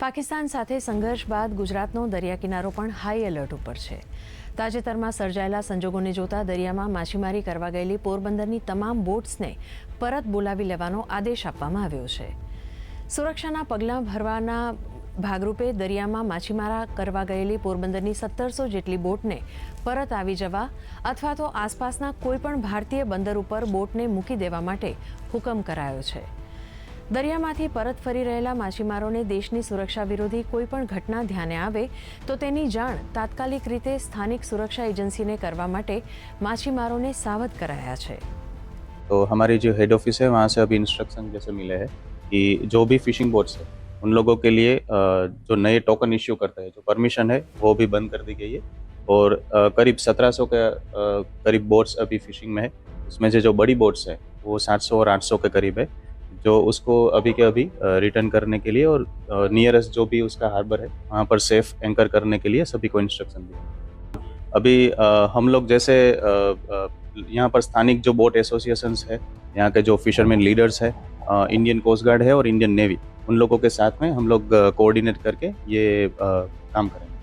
પાકિસ્તાન સાથે સંઘર્ષ બાદ ગુજરાતનો દરિયા કિનારો પણ હાઈ એલર્ટ ઉપર છે। તાજેતરમાં સર્જાયેલા સંજોગોને જોતા દરિયામાં માછીમારી કરવા ગયેલી પોરબંદરની તમામ બોટ્સને પરત બોલાવી લેવાનો આદેશ આપવામાં આવ્યો છે। સુરક્ષાના પગલાં ભરવાના ભાગરૂપે દરિયામાં માછીમારા કરવા ગયેલી પોરબંદરની 1700 જેટલી બોટને પરત આવી જવા અથવા તો આસપાસના કોઈપણ ભારતીય બંદર ઉપર બોટને મૂકી દેવા માટે હુકમ કરાયો છે। દરિયામાંથી પરત ફરી રહેલા માછીમારોને દેશની સુરક્ષા વિરોધી કોઈપણ ઘટના ધ્યાને આવે તો તેની જાણ તાત્કાલિક રીતે સ્થાનિક સુરક્ષા એજન્સીને કરવા માટે માછીમારોને સાવધ કરાયા છે। तो हमारी जो हेड ऑफिस है वहाँ से अभी इंस्ट्रक्शन जैसे मिले हैं कि जो भी फिशिंग बोट्स है उन लोगों के लिए जो नए टोकन इश्यू करते हैं जो परमिशन है वो भी बंद कर दी गई है और करीब 1700 के करीब बोट्स अभी फिशिंग में है। उसमें से जो बड़ी बोट्स है वो 700 और 800 के करीब है जो उसको अभी के अभी रिटर्न करने के लिए और नियरेस्ट जो भी उसका हार्बर है वहाँ पर सेफ एंकर करने के लिए सभी को इंस्ट्रक्शन दिए। अभी हम लोग जैसे यहाँ पर स्थानिक जो बोट एसोसिएशंस है, यहाँ के जो फिशरमैन लीडर्स है, इंडियन कोस्ट गार्ड है और इंडियन नेवी, उन लोगों के साथ में हम लोग कोऑर्डिनेट करके ये काम करेंगे।